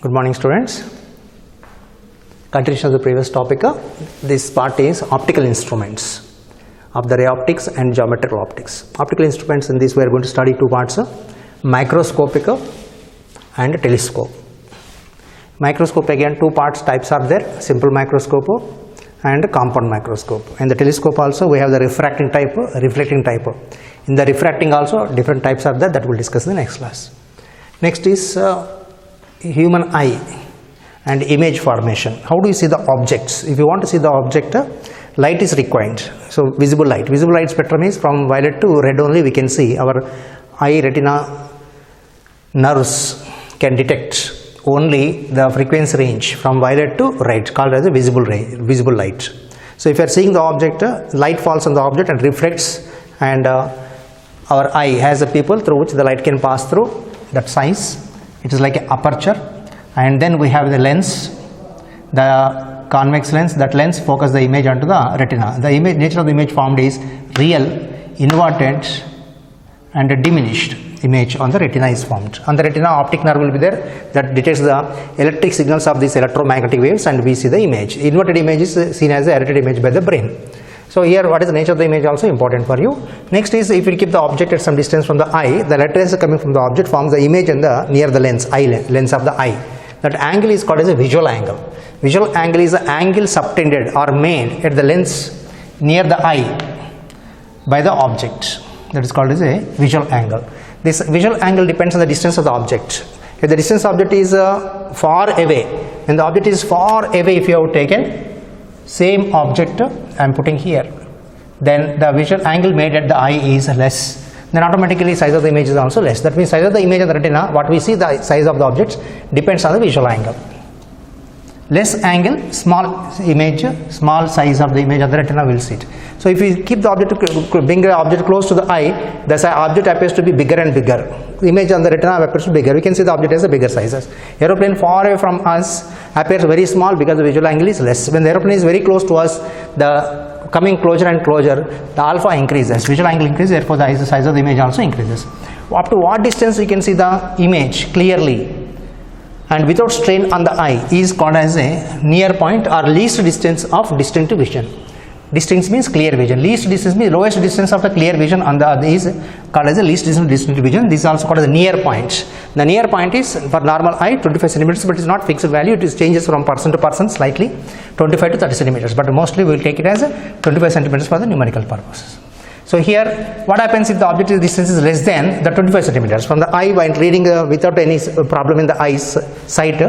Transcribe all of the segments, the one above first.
Good morning, students. Continuation of the previous topic. This part is optical instruments of the ray optics and geometrical optics. Optical instruments, in this we are going to study two parts: microscopic and telescope. Microscope, again two parts types are there: simple microscope and compound microscope. And the telescope also we have the refracting type, reflecting type. In the refracting also different types are there, that we will discuss in the next class. Next is human eye and image formation. How do you see the objects? If you want to see the object, light is required. So visible light spectrum is from violet to red only we can see. Our eye retina nerves can detect only the frequency range from violet to red, called as a visible light. So if you are seeing the object, light falls on the object and reflects, and our eye has a pupil through which the light can pass through. That size, it is like an aperture, and then we have the lens, the convex lens. That lens focus the image onto the retina. The image, nature of the image formed is real, inverted and a diminished image on the retina is formed. On the retina, optic nerve will be there that detects the electric signals of these electromagnetic waves, and we see the image. Inverted image is seen as a erected image by the brain. So here what is the nature of the image also important for you. Next is, if you keep the object at some distance from the eye, the light rays coming from the object forms the image in the near the lens, lens of the eye. That angle is called as a visual angle. Visual angle is the angle subtended or made at the lens near the eye by the object. That is called as a visual angle. This visual angle depends on the distance of the object. If the distance object is far away, when the object is far away, if you have taken same object I am putting here, then the visual angle made at the eye is less. Then automatically size of the image is also less. That means size of the image of the retina, what we see, the size of the objects depends on the visual angle. Less angle, small image, small size of the image of the retina will see it. So if we keep the object, bring the object close to the eye, the object appears to be bigger and bigger. The image on the retina appears to be bigger. We can see the object as a bigger sizes. Aeroplane far away from us appears very small because the visual angle is less. When the aeroplane is very close to us, the coming closer and closer, the alpha increases, visual angle increases, therefore the size of the image also increases. Up to what distance we can see the image clearly and without strain on the eye is called as a near point or least distance of distinct vision. Distinct means clear vision. Least distance means lowest distance of the clear vision on the is called as a least distance distinct vision. This is also called as a near point. The near point is for normal eye 25 centimeters, but it is not fixed value. It is changes from person to person slightly, 25 to 30 centimeters. But mostly we will take it as 25 centimeters for the numerical purposes. So here what happens if the object distance is less than the 25 centimeters from the eye while reading without any problem in the eye's sight,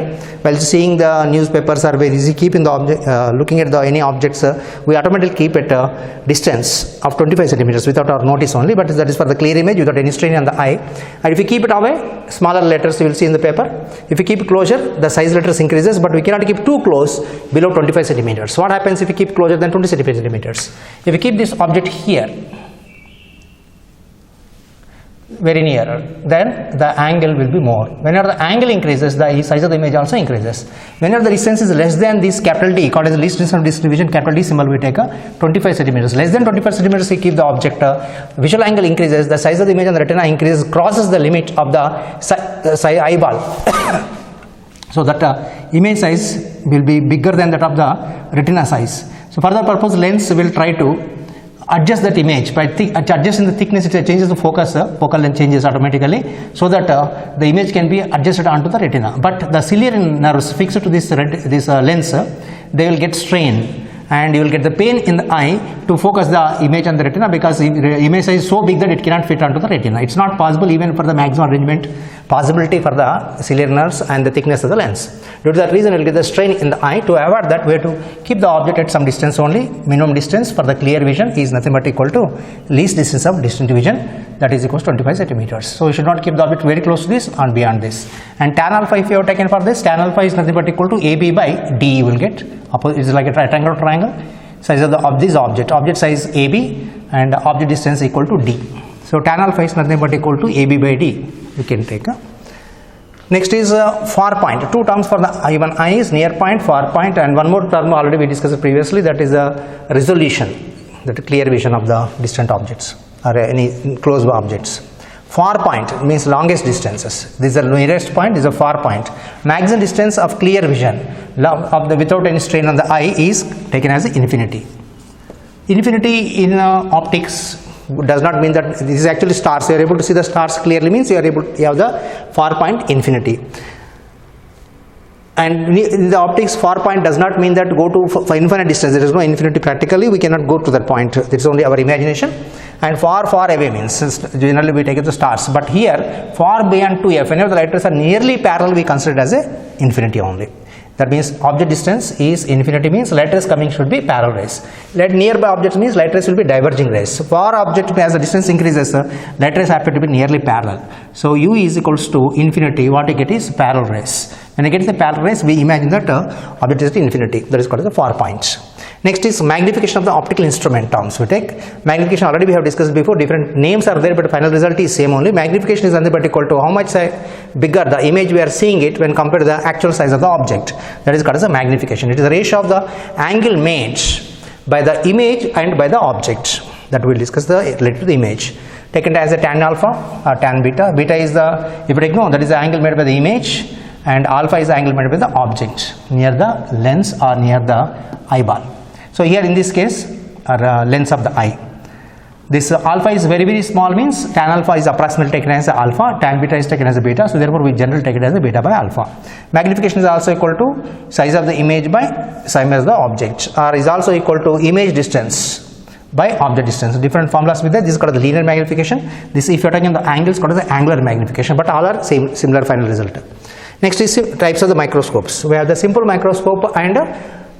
while seeing the newspapers or very easy, keep in the object, looking at the any objects, we automatically keep at a distance of 25 centimeters without our notice only, but that is for the clear image without any strain on the eye. And if we keep it away, smaller letters you will see in the paper. If we keep it closer, the size letters increases, but we cannot keep too close below 25 centimeters. What happens if we keep closer than 25 centimeters? If we keep this object here, very near, then the angle will be more. Whenever the angle increases, the size of the image also increases. Whenever the distance is less than this capital D, called as the least distance of distribution, capital D symbol, we take 25 centimeters. Less than 25 centimeters, we keep the object, visual angle increases, the size of the image on the retina increases, crosses the limit of the eyeball. So that image size will be bigger than that of the retina size. So for that purpose, lens will try to adjust that image by adjusting the thickness. It changes the focus, focal length changes automatically, so that the image can be adjusted onto the retina. But the ciliary nerves fixed to this lens, they will get strained, and you will get the pain in the eye to focus the image on the retina, because the image size is so big that it cannot fit onto the retina. It's not possible even for the maximum arrangement possibility for the ciliary nerves and the thickness of the lens. Due to that reason, you will get the strain in the eye. To avoid that, we have to keep the object at some distance only. Minimum distance for the clear vision is nothing but equal to least distance of distinct vision, that is equal to 25 centimeters. So you should not keep the object very close to this and beyond this. And tan alpha, if you have taken for this, tan alpha is nothing but equal to AB by D. You will get, it is like a rectangle or triangle. Size of this object size AB, and object distance equal to D. So tan alpha is nothing but equal to AB by D. You can take. Next is far point. Two terms for the even eye is near point, far point, and one more term already we discussed previously, that is resolution, that clear vision of the distant objects or any close objects. Far point means longest distances. This is the nearest point, this is a far point. Maximum distance of clear vision without any strain on the eye is taken as infinity. Infinity in optics does not mean that this is actually stars. You are able to see the stars clearly, means you have the far point infinity. And in the optics, far point does not mean that go to infinite distance. There is no infinity practically. We cannot go to that point. It is only our imagination. And far away means generally we take it to stars. But here, far beyond 2f, whenever the light rays are nearly parallel, we consider it as a infinity only. That means object distance is infinity, means light rays coming should be parallel rays. Nearby objects means light rays will be diverging rays. Far object, as the distance increases, light rays happen to be nearly parallel. So u is equals to infinity. What you get is parallel rays. When you get the parallel rays, we imagine that object is infinity. That is called as the far point. Next is magnification of the optical instrument terms. We take magnification, already we have discussed before, different names are there, but the final result is same only. Magnification is nothing but equal to how much bigger the image we are seeing it when compared to the actual size of the object. That is called as a magnification. It is the ratio of the angle made by the image and by the object. That we will discuss related to the image. Taken as a tan alpha or tan beta. Beta is the, if you take no, that is the angle made by the image, and alpha is the angle made by the object near the lens or near the eyeball. So here in this case, lens of the eye. This alpha is very small, means tan alpha is approximately taken as a alpha, tan beta is taken as a beta, so therefore we generally take it as a beta by alpha. Magnification is also equal to size of the image by size of the object, or is also equal to image distance by object distance. Different formulas with that. This is called the linear magnification. This, if you are taking the angles, called the angular magnification, but all are similar final result. Next is types of the microscopes. We have the simple microscope and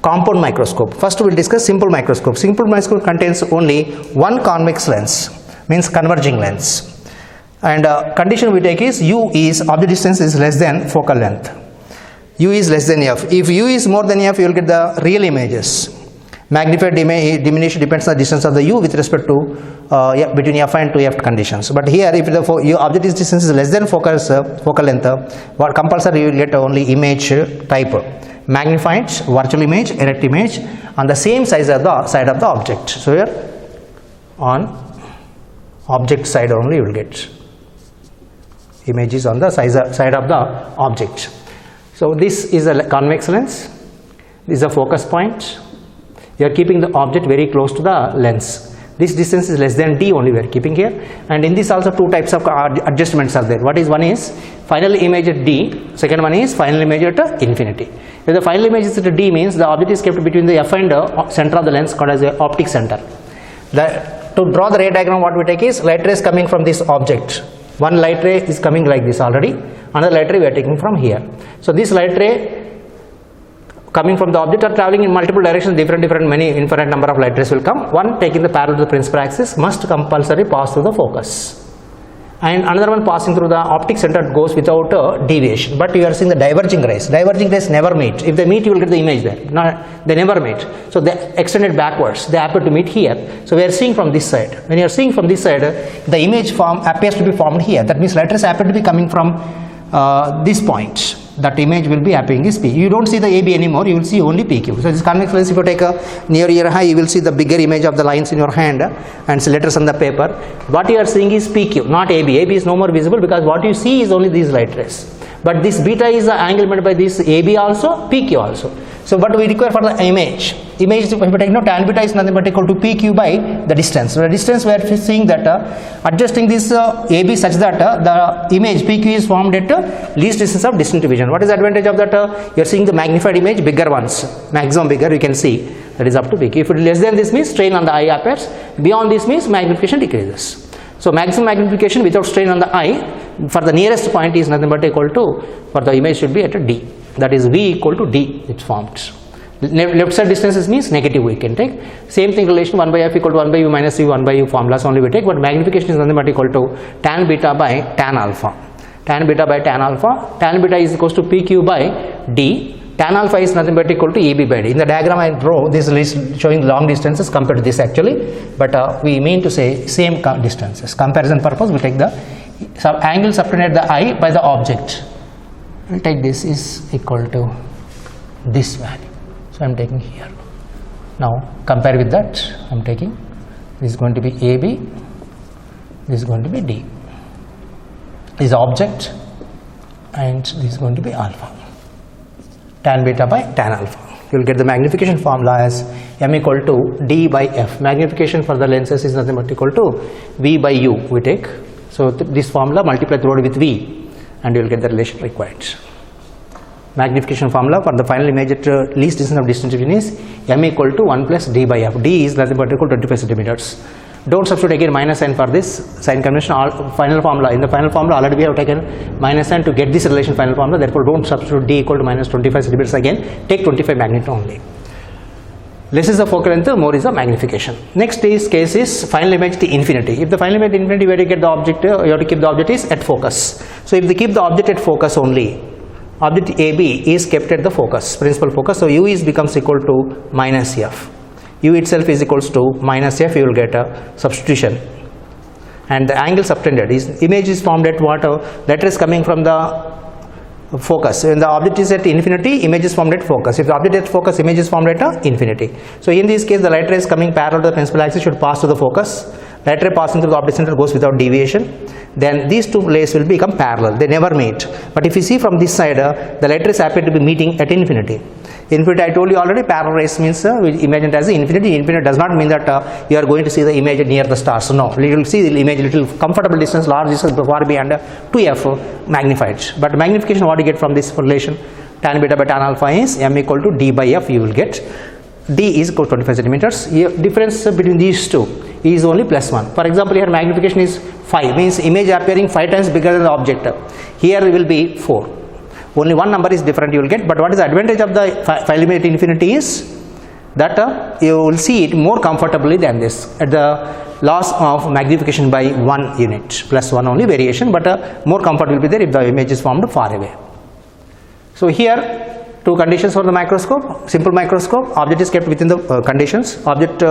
compound microscope. First we will discuss simple microscope. Simple microscope contains only one convex lens, means converging lens, and condition we take is u is object distance is less than focal length. U is less than f. If u is more than f, you will get the real images. Magnified diminution depends on the distance of the u with respect to between f and 2f conditions. But here, if the object distance is less than focal length, what compulsory you will get only image type. Magnified virtual image, erect image on the same size as the side of the object. So here on object side only you will get images on the side of the object. So this is a convex lens, this is a focus point. You are keeping the object very close to the lens. This distance is less than d only we are keeping here, and in this also two types of adjustments are there. One is final image at d, second one is final image at infinity. If the final image is at d, means the object is kept between the f and center of the lens, called as the optic center. To draw the ray diagram, what we take is light rays coming from this object. One light ray is coming like this already, another light ray we are taking from here. So this light ray coming from the object are traveling in multiple directions, many infinite number of light rays will come. One taking the parallel to the principal axis must compulsory pass through the focus, and another one passing through the optic center goes without a deviation. But you are seeing the diverging rays. Diverging rays never meet. If they meet, you will get the image there. No, they never meet. So they extended backwards. They happen to meet here. So we are seeing from this side. When you are seeing from this side, the image form appears to be formed here. That means light rays happen to be coming from this point. That image will be appearing is P. You don't see the AB anymore, you will see only PQ. So this convex lens, if you take a near your eye, you will see the bigger image of the lines in your hand and letters on the paper. What you are seeing is PQ, not AB. AB is no more visible because what you see is only these light rays. But this beta is the angle made by this AB also, PQ also. So what we require for the image, if you take tan beta is nothing but equal to PQ by the distance. So the distance we are seeing that adjusting this AB such that the image PQ is formed at least distance of distant vision. What is the advantage of that? You are seeing the magnified image, bigger ones, maximum bigger you can see, that is up to PQ. If it is less than this, means strain on the eye appears. Beyond this means magnification decreases. So maximum magnification without strain on the eye for the nearest point is nothing but equal to, for the image should be at a D, that is V equal to D, it's formed. Left side distances means negative we can take. Same thing relation 1 by f equal to 1 by u minus u 1 by u formulas only we take, but magnification is nothing but equal to tan beta by tan alpha. Tan beta by tan alpha, tan beta is equals to PQ by D, tan alpha is nothing but equal to EB by D. In the diagram I draw, this is showing long distances compared to this actually, but we mean to say same distances. Comparison purpose we take the angle subtended the eye by the object. We will take this is equal to this value. So I am taking here. Now compare with that, I am taking this is going to be AB, this is going to be D. is object, and this is going to be alpha, tan beta by tan alpha. You will get the magnification formula as m equal to d by f. Magnification for the lenses is nothing but equal to v by u we take. So this formula multiply through with v and you will get the relation required. Magnification formula for the final image at least distance of distribution is m equal to 1 plus d by f. D is nothing but equal to 25 centimeters. Don't substitute again minus sign for this sign convention. Final formula, in the final formula already we have taken minus sign to get this relation final formula, therefore don't substitute d equal to minus 25 centimeters again, take 25 magnitude only. Less is the focal length, more is the magnification. Next case is final image to infinity. If the final image to infinity, where you get the object, you have to keep the object is at focus. So if they keep the object at focus only, object AB is kept at the focus, principal focus, so u is becomes equal to minus f. U itself is equals to minus f, you will get a substitution. And the angle subtended is, image is formed at what, letter is coming from the focus. When the object is at infinity, image is formed at focus. If the object is at focus, image is formed at infinity. So in this case, the light ray is coming parallel to the principal axis should pass to the focus. Light ray passing through the object center goes without deviation. Then these two rays will become parallel. They never meet. But if you see from this side, the light rays happen to be meeting at infinity. Infinity, I told you already, parallel rays means we imagine it as infinity. Infinity does not mean that you are going to see the image near the stars. No, you will see the image little comfortable distance, large distance far beyond 2f magnified. But magnification, what you get from this relation, tan beta by tan alpha is m equal to d by f. You will get d is equal to 25 centimeters. Difference between these two is only plus 1. For example, here magnification is 5, means image appearing 5 times bigger than the object. Here it will be 4. Only one number is different you will get, but what is the advantage of the final image to infinity is that you will see it more comfortably than this at the loss of magnification by 1 unit, plus 1 only variation, but more comfort will be there if the image is formed far away. So here two conditions for the microscope. Simple microscope, object is kept within the conditions. Object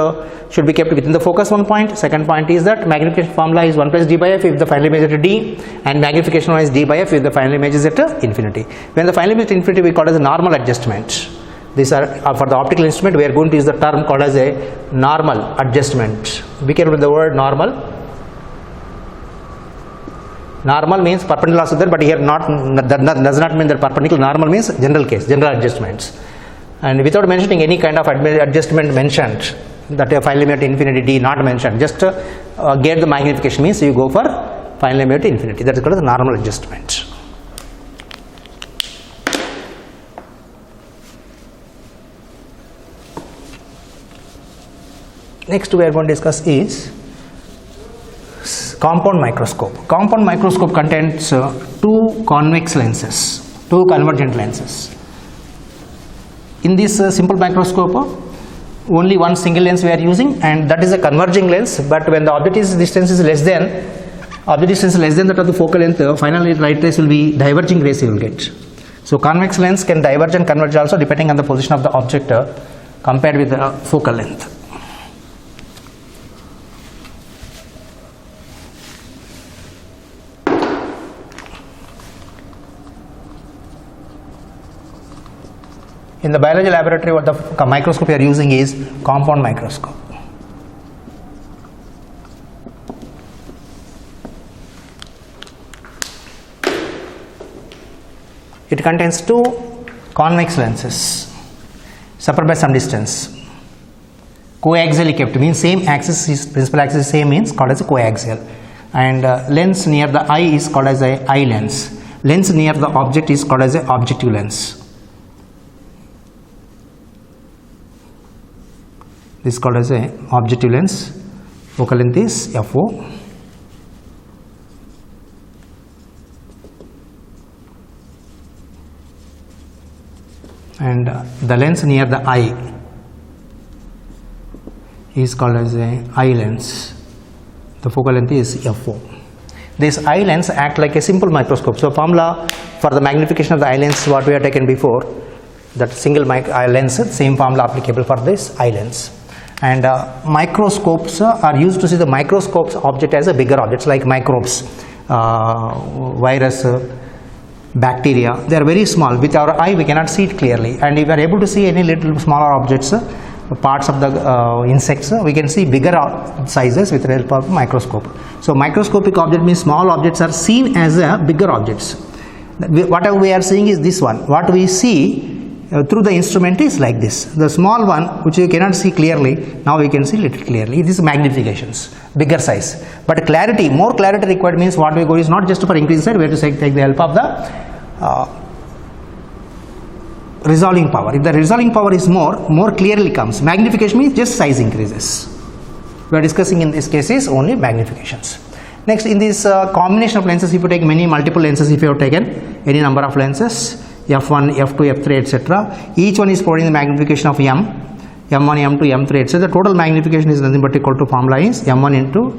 should be kept within the focus, one point. Second point is that magnification formula is 1 plus d by f if the final image is at d, and magnification is d by f if the final image is at infinity. When the final image is at infinity, we call it as a normal adjustment. These are for the optical instrument, we are going to use the term called as a normal adjustment. Be careful with the word normal. Normal means perpendicular also there, but here that does not mean that perpendicular. Normal means general case, general adjustments. And without mentioning any kind of adjustment mentioned, that a final limit to infinity d not mentioned, just get the magnification means you go for final limit to infinity. That is called the normal adjustment. Next we are going to discuss is compound microscope. Compound microscope contains two convex lenses, two convergent lenses. In this simple microscope, only one single lens we are using, and that is a converging lens. But when the object distance is less than that of the focal length, finally light rays will be diverging rays you will get. So convex lens can diverge and converge also depending on the position of the object compared with the focal length. In the biology laboratory, what the microscope we are using is compound microscope. It contains two convex lenses separated by some distance. Coaxially kept means same axis is principal axis is same means called as a coaxial, and lens near the eye is called as a eye lens. Lens near the object is called as a objective lens. This is called as a objective lens. Focal length is FO. And the lens near the eye is called as a eye lens. The focal length is FO. This eye lens act like a simple microscope. So formula for the magnification of the eye lens what we have taken before, that single eye lens, same formula applicable for this eye lens. And microscopes are used to see the microscope's object as a bigger objects like microbes, virus, bacteria. They are very small. With our eye we cannot see it clearly, and if we are able to see any little smaller objects, parts of the insects, we can see bigger sizes with the help of microscope. So microscopic object means small objects are seen as bigger objects. Whatever we are seeing is this one. What we see through the instrument is like this. The small one which you cannot see clearly, now we can see little clearly. It is magnifications, bigger size. But clarity, more clarity required means what we go is not just for increase size, we have to take the help of the resolving power. If the resolving power is more clearly comes. Magnification means just size increases. We are discussing in this case is only magnifications. Next, in this combination of lenses, if you take multiple lenses, if you have taken any number of lenses, f1, f2, f3, etc., each one is providing the magnification of m1, m2, m3, etc. The total magnification is nothing but equal to formula is m1 into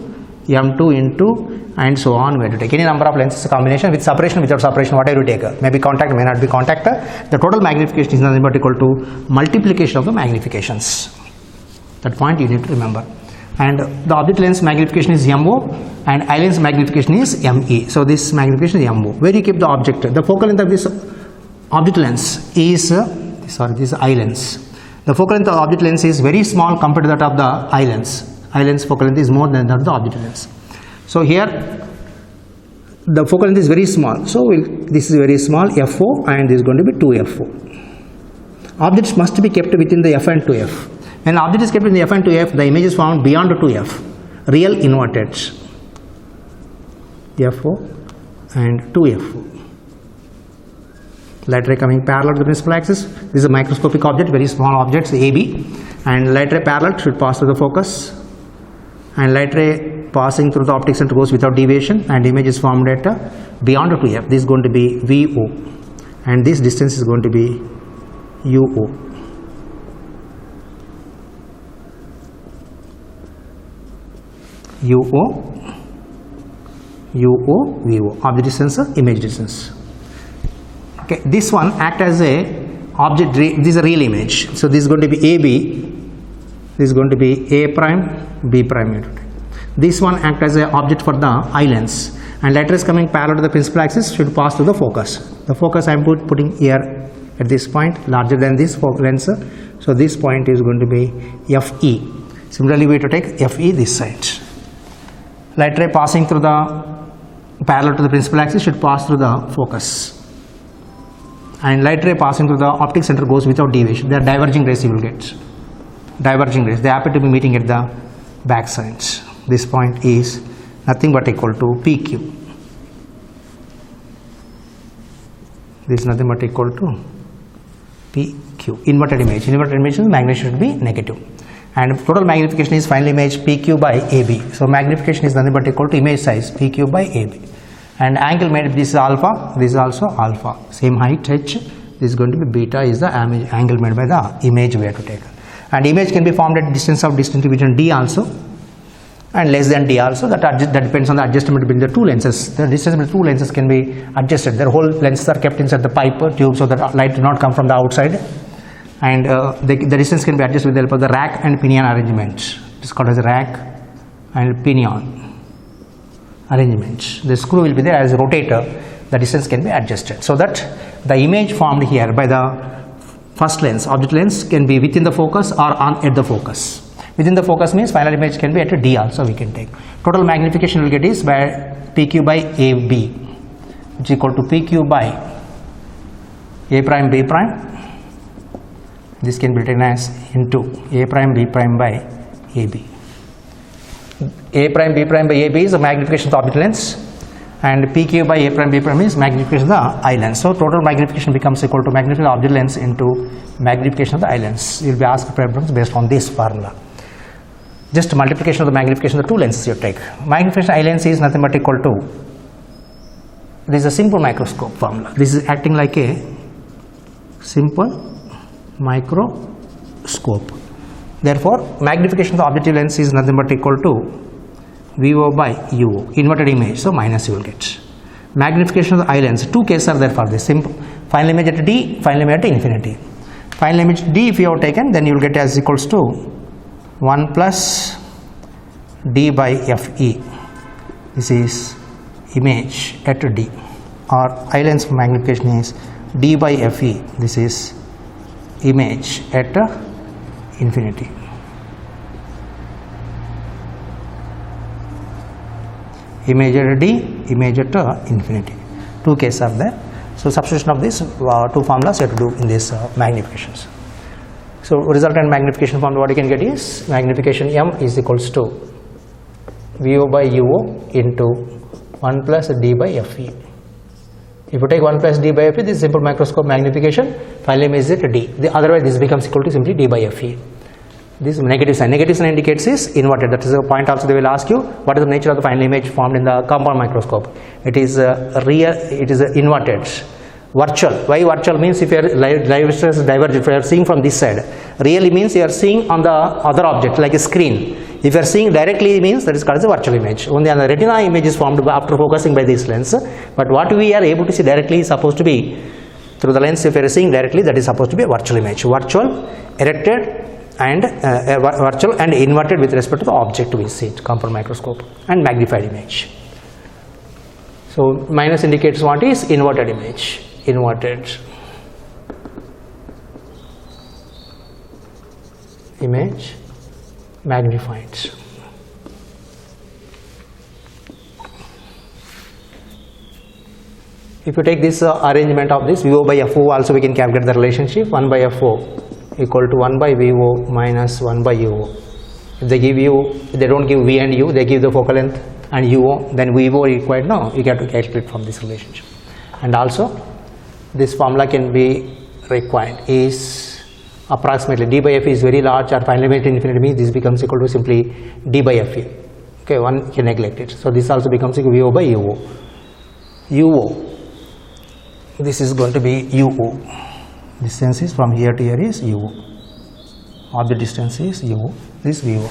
m2 into and so on. We have to take any number of lenses combination with separation, without separation, whatever you take, maybe contact, may not be contact. The total magnification is nothing but equal to multiplication of the magnifications. That point you need to remember. And the object lens magnification is MO and eye lens magnification is ME. So this magnification is MO. Where you keep the object? The focal length of this object lens is this eye lens. The focal length of the object lens is very small compared to that of the eye lens. Eye lens focal length is more than that of the object lens. So here the focal length is very small. So this is very small FO and this is going to be 2FO. Objects must be kept within the F and 2F. When the object is kept in the F and 2F, the image is found beyond 2F, real inverted, FO and 2FO. Light ray coming parallel to the principal axis. This is a microscopic object, very small objects, AB, and light ray parallel should pass through the focus, and light ray passing through the optic center goes without deviation, and image is formed at beyond 2F. This is going to be VO, and this distance is going to be UO. VO, object distance, image distance. Okay, this one act as a object, this is a real image. So this is going to be AB, this is going to be A prime, B prime. This one act as a object for the eye lens, and light rays coming parallel to the principal axis should pass through the focus. The focus I am putting here at this point, larger than this focal lens. So this point is going to be FE. Similarly, we have to take FE this side. Light ray passing through the parallel to the principal axis should pass through the focus, and light ray passing through the optic center goes without deviation. They are diverging rays, you will get diverging rays. They happen to be meeting at the back sides. This point is nothing but equal to PQ. This is nothing but equal to PQ. Inverted image. Inverted image magnification should be negative. And total magnification is final image PQ by AB. So magnification is nothing but equal to image size PQ by AB. And angle made, this is alpha, this is also alpha. Same height H, this is going to be beta, is the angle made by the image we have to take. And image can be formed at distance of distant division D also, and less than D also. That depends on the adjustment between the two lenses. The distance between two lenses can be adjusted. Their whole lenses are kept inside the pipe tube so that light do not come from the outside. And the distance can be adjusted with the help of the rack and pinion arrangement. It is called as rack and pinion arrangement. The screw will be there as a rotator. The distance can be adjusted so that the image formed here by the first lens, object lens, can be within the focus or on at the focus. Within the focus means final image can be at a D also we can take. Total magnification will get is by PQ by AB, which is equal to PQ by A prime B prime. This can be written as into A prime B prime by AB. A prime B prime by AB is the magnification of the object lens, and PQ by A prime B prime is magnification of the eye lens. So total magnification becomes equal to magnification of the object lens into magnification of the eye lens. You will be asked problems based on this formula. Just multiplication of the magnification of the two lenses you take. Magnification of eye lens is nothing but equal to, this is a simple microscope formula. This is acting like a simple microscope. Therefore, magnification of the objective lens is nothing but equal to VO by UO, inverted image, so minus you will get. Magnification of the eye lens, two cases are there for this, simple. Final image at D, final image at infinity. Final image D if you have taken, then you will get as equals to 1 plus D by FE. This is image at D, or eye lens magnification is D by FE. This is image at infinity. Image at D, image at infinity. Two cases are there. So substitution of these two formulas you have to do in this magnifications. So resultant magnification formula what you can get is magnification M is equals to VO by UO into 1 plus D by FE. If you take 1 plus D by FE, this is simple microscope magnification, final image is at D. Otherwise this becomes equal to simply D by FE. This negative sign indicates is inverted. That is a point also they will ask you, what is the nature of the final image formed in the compound microscope? It is real, it is inverted. Virtual. Why virtual means if your live stress divergent, if you are seeing from this side, really means you are seeing on the other object like a screen. If you are seeing directly means that is called as a virtual image. Only on the retina image is formed after focusing by this lens. But what we are able to see directly is supposed to be through the lens. If you are seeing directly, that is supposed to be a virtual image. Virtual, erected, and virtual and inverted with respect to the object we see it, compound microscope, and magnified image. So minus indicates what is inverted image. Inverted image, magnified. If you take this arrangement of this VO by FO, also we can calculate the relationship 1 by FO equal to 1 by VO minus 1 by UO. If they give you, if they don't give V and U, they give the focal length and UO, then VO required, no, you have to calculate from this relationship. And also this formula can be required is approximately D by FE is very large or final limit infinity means this becomes equal to simply D by FE. Okay, one can neglect it. So this also becomes equal to VO by UO. UO, this is going to be UO. Distance is from here to here is UO. Object distance is UO. This VO.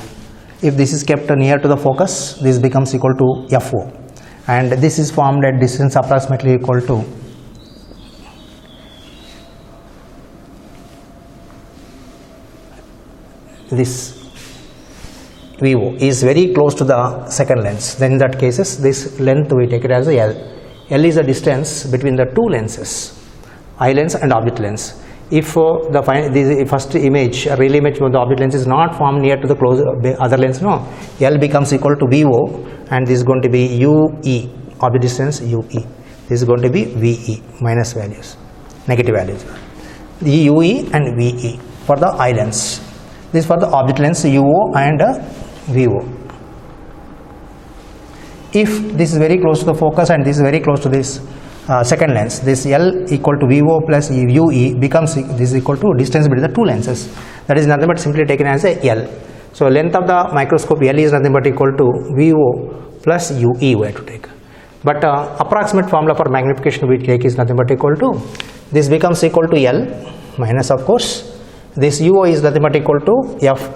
If this is kept near to the focus, this becomes equal to FO. And this is formed at distance approximately equal to this VO is very close to the second lens. Then in that cases, this length we take it as a L. L is the distance between the two lenses, eye lens and object lens. If the first image, real image from the object lens is not formed near to the close other lens, no, L becomes equal to VO, and this is going to be UE, object distance UE. This is going to be VE, minus values, negative values. The UE and VE for the eye lens. This for the object lens UO and VO. If this is very close to the focus and this is very close to this second lens, this L equal to VO plus UE becomes this is equal to distance between the two lenses. That is nothing but simply taken as a L. So length of the microscope L is nothing but equal to VO plus UE we have to take. But approximate formula for magnification we take is nothing but equal to, this becomes equal to L minus of course this UO is nothing but equal to F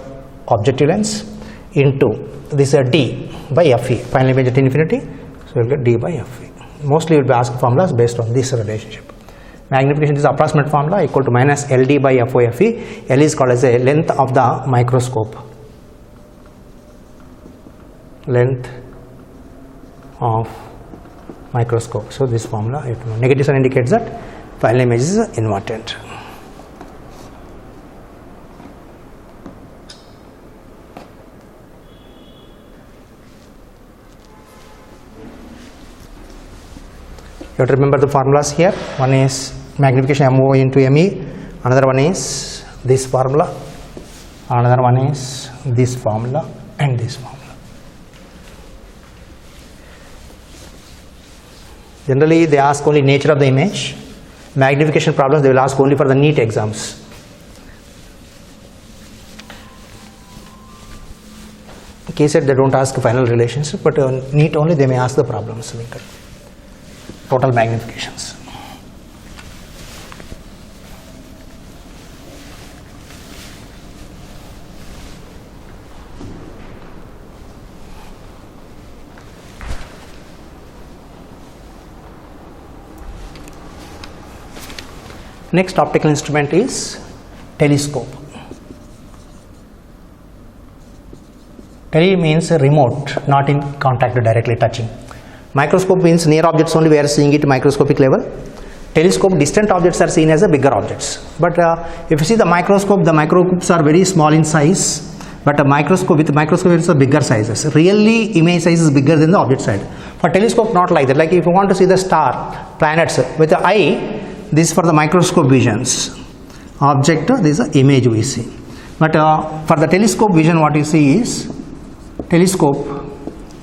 objective lens into this D by FE, final image at infinity, so we will get D by FE. Mostly you will be asked formulas based on this relationship. Magnification is approximate formula equal to minus LD by FOFE. L is called as a length of the microscope. Length of microscope. So this formula, negative sign indicates that final image is inverted. You have to remember the formulas here. One is magnification MO into ME, another one is this formula, another one is this formula and this formula. Generally they ask only nature of the image. Magnification problems they will ask only for the NEET exams. KSET they don't ask final relationship, but NEET only they may ask the problems. Total magnifications. Next optical instrument is telescope. Tele means remote, not in contact, directly touching. Microscope means near objects only we are seeing it microscopic level. telescope, distant objects are seen as a bigger objects. But if you see the microscopes are very small in size. But a microscope, with microscope it's a bigger sizes. Really image size is bigger than the object side. For telescope not like that. Like if you want to see the star, planets with the eye, this is for the microscope visions. Object, this is the image we see. But for the telescope vision, what you see is telescope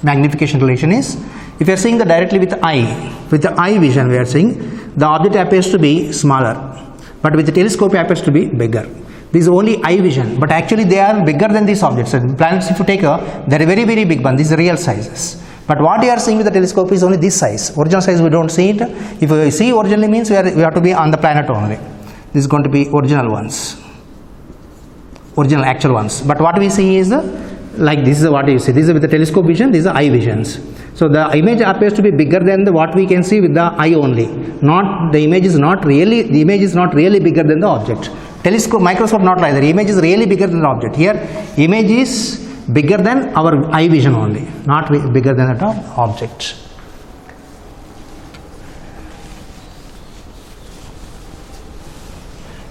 magnification relation is, if you are seeing the directly with the eye vision we are seeing the object appears to be smaller, but with the telescope it appears to be bigger. This is only eye vision, but actually they are bigger than these objects. And planets, if you take they are very very big one. These are real sizes. But what you are seeing with the telescope is only this size. Original size we don't see it. If we see originally means we have to be on the planet only. This is going to be original ones, original actual ones. But what we see is like this is what you see. This is with the telescope vision. These are eye visions. So the image appears to be bigger than what we can see with the eye only. Not the image is not really bigger than the object. Telescope, microscope not like that. Image is really bigger than the object. Here image is bigger than our eye vision only, not bigger than that of object.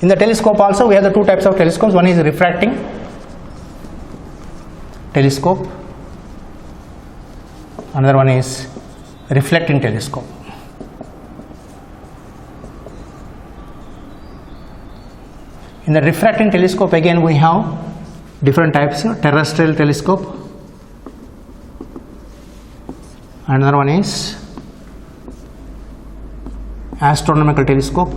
In the telescope also we have the two types of telescopes. One is refracting telescope, another one is reflecting telescope. In the refracting telescope again we have different types. Terrestrial telescope, another one is astronomical telescope,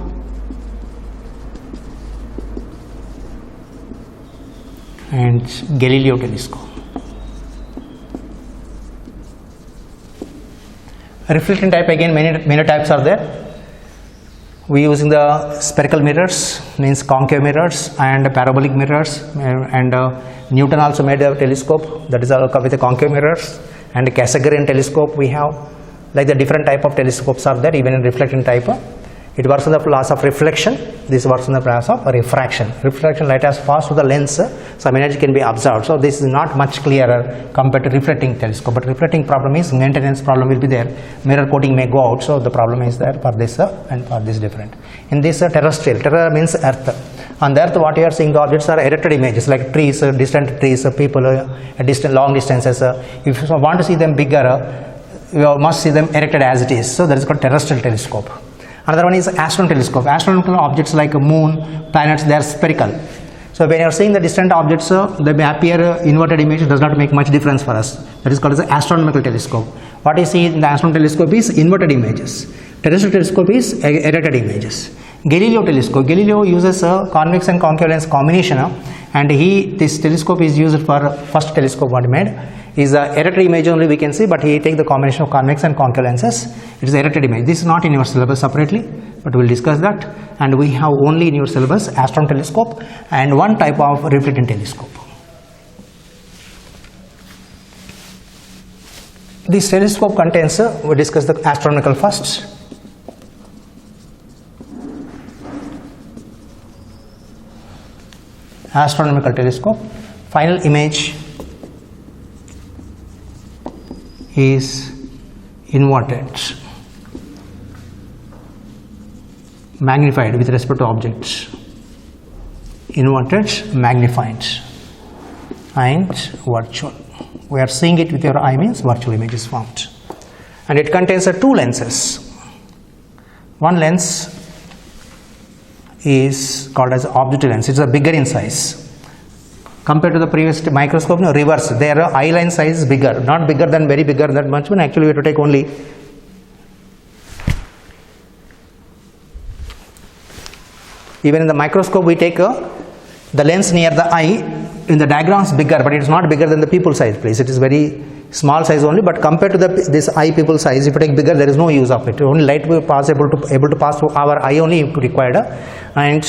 and Galileo telescope. Reflecting type again many types are there. We using the spherical mirrors, means concave mirrors, and parabolic mirrors, and Newton also made a telescope that is with the concave mirrors, and Cassegrain telescope we have. Like the different type of telescopes are there. Even in reflecting type, it works on the laws of reflection. This works on the laws of refraction. Refraction, light has passed through the lens, some energy can be absorbed. So this is not much clearer compared to reflecting telescope. But reflecting problem is maintenance problem will be there. Mirror coating may go out, so the problem is there for this and for this different. In this terrestrial, terra means earth. On the earth, what you are seeing, the objects are erected images like trees, distant trees, people at distant long distances. If you want to see them bigger, you must see them erected as it is. So that is called terrestrial telescope. Another one is astronomical telescope. Astronomical objects like moon, planets, they are spherical. So when you are seeing the distant objects, they may appear inverted image. It does not make much difference for us. That is called as an astronomical telescope. What you see in the astronomical telescope is inverted images. Terrestrial telescope is erected images. Galileo telescope. Galileo uses a convex and concave lens combination, and this telescope is used for first telescope what he made. Is the erected image only we can see, but he take the combination of convex and concave lenses. It is erected image. This is not in your syllabus separately, but we will discuss that. And we have only in your syllabus astronomical telescope and one type of reflecting telescope. This telescope contains, we discuss the astronomical first. Astronomical telescope. Final image is inverted, magnified with respect to objects, inverted, magnified, and virtual. We are seeing it with your eye means virtual image is formed, and it contains two lenses. One lens is called as objective lens. It is a bigger in size. Compared to the previous microscope, no, reverse. Their eye line size is bigger, not bigger than very bigger that much. But actually, we have to take only even in the microscope we take the lens near the eye. In the diagrams bigger, but it is not bigger than the pupil size. Please, it is very small size only. But compared to this eye pupil size, if you take bigger, there is no use of it. Only light will pass able to pass through our eye only required, and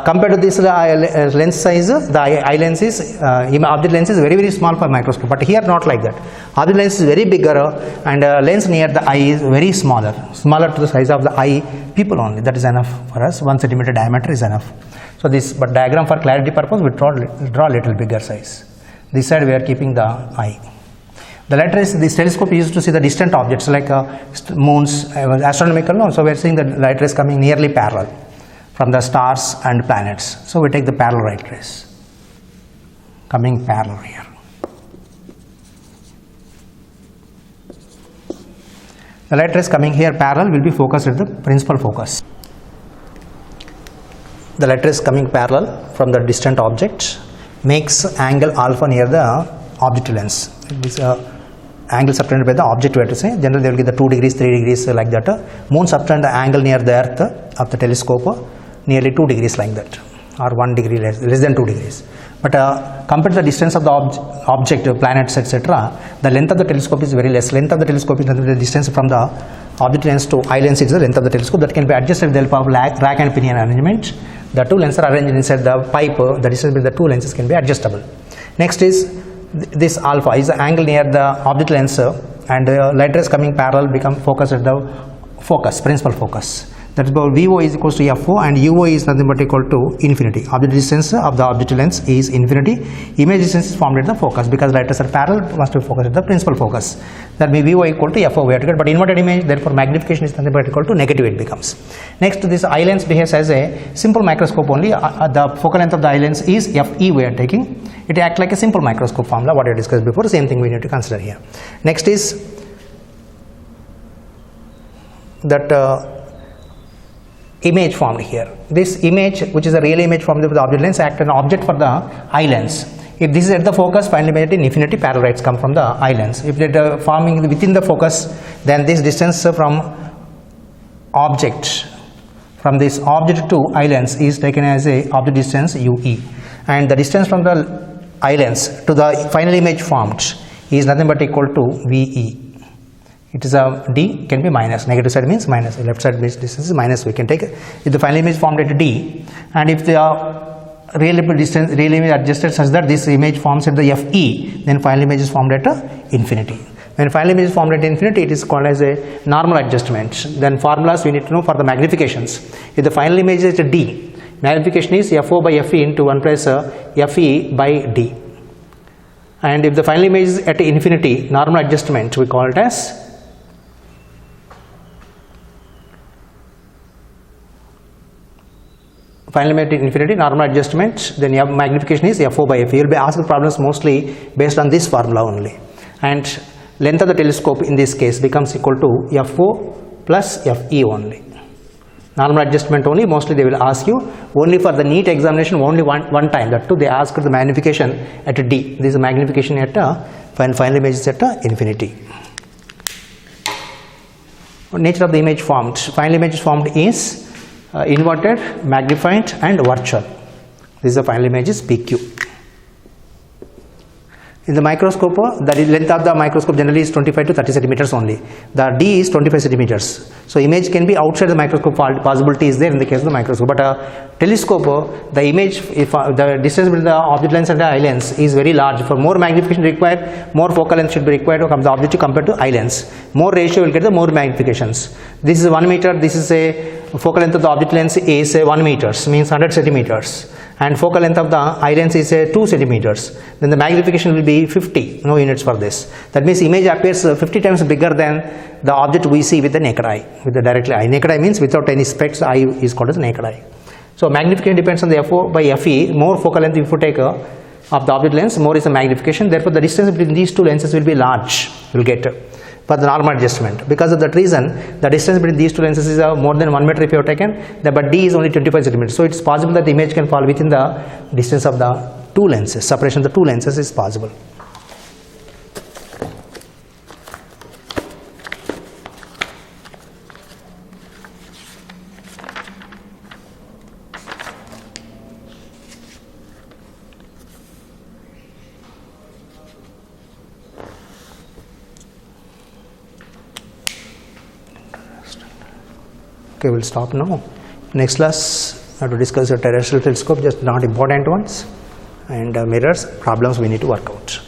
compared to this lens size, the eye lens is object lens is very small for microscope. But here not like that. Object lens is very bigger, and lens near the eye is very smaller to the size of the eye pupil only. That is enough for us. 1 centimeter diameter is enough. So this, but diagram for clarity purpose, we draw little bigger size. This side we are keeping the eye. The latter is this telescope is used to see the distant objects like moons, astronomical. No? So we are seeing the light rays coming nearly parallel from the stars and planets. So we take the parallel light rays coming parallel here. The light rays coming here parallel will be focused at the principal focus. The light rays coming parallel from the distant object makes angle alpha near the objective lens. This angle subtended by the object, we have to say. Generally they will give the 2 degrees, 3 degrees like that. Moon subtend the angle near the earth of the telescope nearly 2 degrees like that, or 1 degree less than 2 degrees. But compared to the distance of the object, planets, etc., the length of the telescope is very less. Length of the telescope is the distance from the object lens to eye lens is the length of the telescope that can be adjusted with the help of rack and pinion arrangement. The two lenses are arranged inside the pipe. The distance between the two lenses can be adjustable. Next is this alpha is the angle near the object lens, and light rays coming parallel become focused at the focus, principal focus. That is about VO is equals to FO, and UO is nothing but equal to infinity. Object distance of the object lens is infinity. Image distance is formed at the focus because light rays are parallel, must be focused at the principal focus. That means VO equal to FO we have to get, but inverted image, therefore magnification is nothing but equal to negative it becomes. Next, this eye lens behaves as a simple microscope only. The focal length of the eye lens is FE we are taking. It acts like a simple microscope formula, what I discussed before, same thing we need to consider here. Next is that image formed here. This image, which is a real image formed with the object lens, acts as an object for the eye lens. If this is at the focus, finally measured in infinity, parallel rays come from the eye lens. If it is forming within the focus, then this distance from object, from this object to eye lens is taken as a object distance UE, and the distance from the eye lens to the final image formed is nothing but equal to VE. It is a D can be minus, negative side means minus, left side means distance is minus. We can take if the final image formed at D, and if the real image adjusted such that this image forms at the FE, then final image is formed at infinity. When final image is formed at infinity, it is called as a normal adjustment. Then formulas we need to know for the magnifications. If the final image is at D, magnification is FO by FE into 1 plus FE by D. And if the final image is at infinity, normal adjustment we call it as final image at infinity, normal adjustment, then your magnification is FO by FE. You will be asked problems mostly based on this formula only. And length of the telescope in this case becomes equal to FO plus FE only. Normal adjustment only, mostly they will ask you only for the NEET examination only one time. That too they ask the magnification at D. This is magnification at final image is at infinity. Nature of the image formed. Final image formed is inverted, magnified and virtual. This is the final image is PQ. In the microscope, the length of the microscope generally is 25 to 30 centimeters only. The D is 25 centimeters. So image can be outside the microscope, possibility is there in the case of the microscope. But telescope, the image, if the distance between the object lens and the eye lens is very large, for more magnification required, more focal length should be required to come the object compared to eye lens. More ratio will get the more magnifications. This is 1 meter, this is a focal length of the object lens is 1 meters, means 100 centimeters. And focal length of the eye lens is 2 centimeters, then the magnification will be 50, no units for this. That means image appears 50 times bigger than the object we see with the naked eye, with the direct eye. Naked eye means without any specs, eye is called as naked eye. So magnification depends on the FO by FE. More focal length if you take of the object lens, more is the magnification. Therefore, the distance between these two lenses will be large, you will get for the normal adjustment. Because of that reason, the distance between these two lenses is more than 1 meter if you have taken, but D is only 25 centimeters. So it is possible that the image can fall within the distance of the two lenses. Separation of the two lenses is possible. Okay, we'll stop now. Next class, I have to discuss the terrestrial telescope, just not important ones, and mirrors, problems we need to work out.